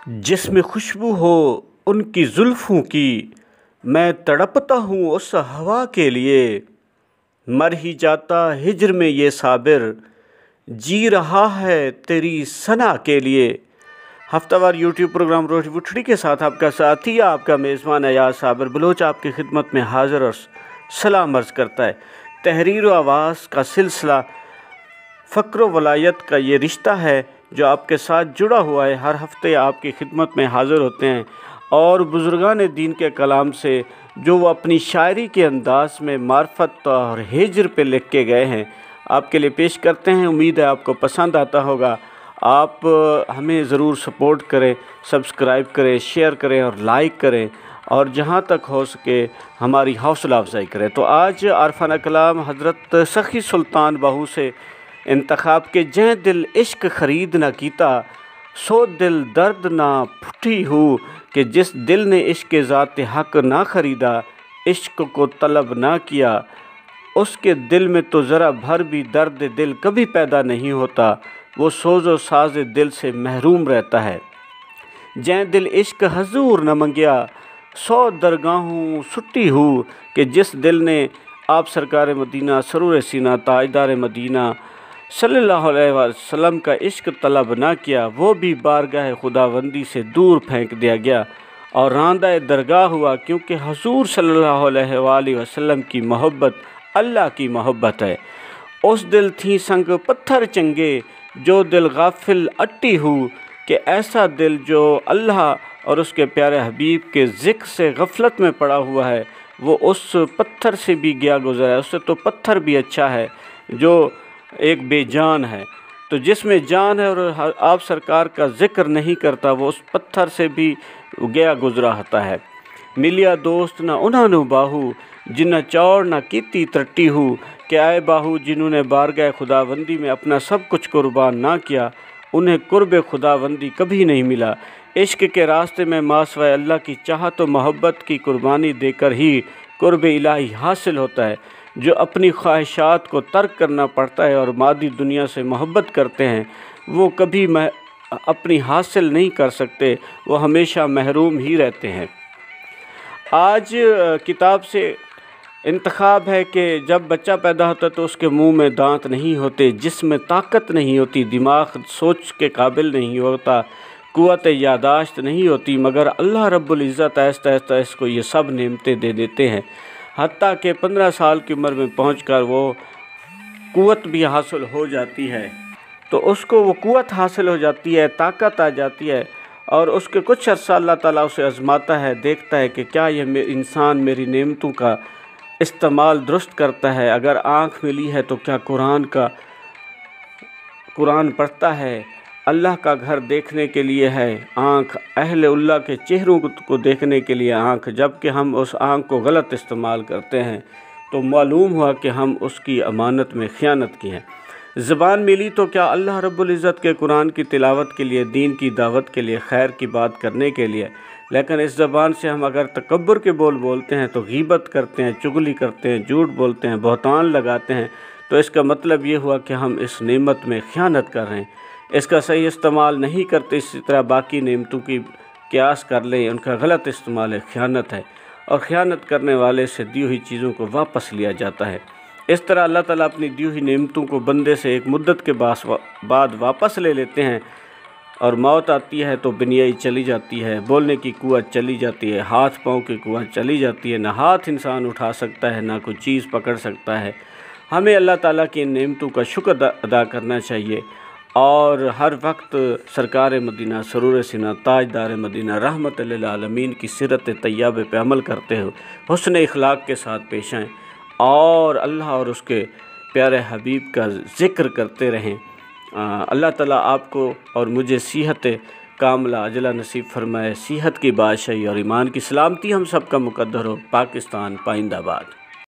जिसमें खुशबू हो उनकी जुल्फ़ों की, मैं तड़पता हूँ उस हवा के लिए। मर ही जाता हिज्र में ये साबिर, जी रहा है तेरी सना के लिए। हफ्तावार यूट्यूब प्रोग्राम रोटी बुठड़ी के साथ आपका साथी आपका मेज़बान अयाज साबिर बलोच आपकी खिदमत में हाज़िर और सलाम अर्ज़ करता है। तहरीर व आवाज़ का सिलसिला फ़क्र वलायत का ये रिश्ता है जो आपके साथ जुड़ा हुआ है। हर हफ्ते आपकी खिदमत में हाज़िर होते हैं और बुज़ुर्गान दीन के कलाम से जो वो अपनी शायरी के अंदाज़ में मार्फत और हिज्र पे लिख के गए हैं आपके लिए पेश करते हैं। उम्मीद है आपको पसंद आता होगा। आप हमें ज़रूर सपोर्ट करें, सब्सक्राइब करें, शेयर करें और लाइक करें और जहाँ तक हो सके हमारी हौसला अफजाई करें। तो आज आरफाना कलाम हज़रत सखी सुल्तान बहू से इंतखाब के जै दिल इश्क ख़रीद ना कीता, सो दिल दर्द ना फुटी हूँ कि जिस दिल ने इश्क ज़ात हक़ ना ख़रीदा, इश्क को तलब ना किया, उसके दिल में तो ज़रा भर भी दर्द दिल कभी पैदा नहीं होता, वो सोज़ो साज़ दिल से महरूम रहता है। जै दिल इश्क हजूर न मंगिया, सौ दरगाहों सुट्टी हूँ कि जिस दिल ने आप सरकार मदीना सरूर सीना ताजदार मदीना सल्लल्लाहु अलैहि वसल्लम का इश्क तलब ना किया, वो भी बारगाह खुदावंदी से दूर फेंक दिया गया और रांदा दरगाह हुआ, क्योंकि हुज़ूर सल्लल्लाहु अलैहि वसल्लम की मोहब्बत अल्लाह की मोहब्बत है। उस दिल थी संग पत्थर चंगे, जो दिल गाफिल अट्टी हूँ कि ऐसा दिल जो अल्लाह और उसके प्यारे हबीब के ज़िक्र से गफलत में पड़ा हुआ है, वो उस पत्थर से भी गया गुज़रा है। उससे तो पत्थर भी अच्छा है जो एक बेजान है। तो जिसमें जान है और आप सरकार का ज़िक्र नहीं करता, वो उस पत्थर से भी गया गुज़रा होता है। मिलिया दोस्त ना उन्होंने बाहू, जिन्ना चौड़ ना कीती तरटी हूँ कि आए बाहू जिन्होंने बारगाह खुदाबंदी में अपना सब कुछ कुर्बान ना किया, उन्हें कुर्ब खुदाबंदी कभी नहीं मिला। इश्क के रास्ते में मासवाए अल्लाह की चाहत और मोहब्बत की कुर्बानी देकर ही कुर्ब इलाही हासिल होता है। जो अपनी ख्वाहिशात को तर्क करना पड़ता है और मादी दुनिया से मोहब्बत करते हैं, वो कभी अपनी हासिल नहीं कर सकते, वो हमेशा महरूम ही रहते हैं। आज किताब से इंतखाब है कि जब बच्चा पैदा होता है तो उसके मुंह में दांत नहीं होते, जिस्म में ताकत नहीं होती, दिमाग सोच के काबिल नहीं होता, क़ुव्वत यादाश्त नहीं होती, मगर अल्लाह रब्बुल इज़्ज़त आहिस्ता आहिस्ता इसको ये सब नेमतें दे देते हैं। हत्ता कि 15 साल की उम्र में पहुंचकर वो क़ुव्वत भी हासिल हो जाती है, तो उसको वो क़ुव्वत हासिल हो जाती है, ताकत आ जाती है और उसके कुछ अर्सा अल्लाह ताला उसे आज़माता है, देखता है कि क्या ये इंसान मेरी नेमतों का इस्तेमाल दुरुस्त करता है। अगर आँख मिली है तो क्या कुरान पढ़ता है, अल्लाह का घर देखने के लिए है आँख, अहले उल्लाह के चेहरों को देखने के लिए आँख। जबकि हम उस आँख को गलत इस्तेमाल करते हैं तो मालूम हुआ कि हम उसकी अमानत में ख़यानत की है। ज़बान मिली तो क्या अल्लाह रब्बुल इज़्ज़त के कुरान की तिलावत के लिए, दीन की दावत के लिए, खैर की बात करने के लिए। लेकिन इस ज़बान से हम अगर तकब्बुर के बोल बोलते हैं तो गीबत करते हैं, चुगली करते हैं, झूठ बोलते हैं, बहतान लगाते हैं, तो इसका मतलब ये हुआ कि हम इस नेमत में ख़यानत कर रहे हैं, इसका सही इस्तेमाल नहीं करते। इसी तरह बाकी नेमतों की क़यास कर लें, उनका गलत इस्तेमाल है, ख़यानत है और ख़यानत करने वाले से दी हुई चीज़ों को वापस लिया जाता है। इस तरह अल्लाह ताला अपनी दी हुई नेमतों को बंदे से एक मुद्दत के बाद वापस ले लेते हैं और मौत आती है तो बिनियाई चली जाती है, बोलने की क़ुव्वत चली जाती है, हाथ पाँव की क़ुव्वत चली जाती है, ना हाथ इंसान उठा सकता है, ना कोई चीज़ पकड़ सकता है। हमें अल्लाह ताला की नेमतों का शुक्र अदा करना चाहिए और हर वक्त सरकार मदीना सरूर सीना ताजदार मदीना रहमत लिल आलमीन की सीरत तैयबा पे अमल करते हो हुस्न इखलाक के साथ पेश आएँ और अल्लाह और उसके प्यारे हबीब का ज़िक्र करते रहें। अल्लाह ताला आपको और मुझे सेहत कामला अजला नसीब फरमाए, सेहत की बादशाही और ईमान की सलामती हम सब का मुकद्दर हो। पाकिस्तान पाइंदाबाद।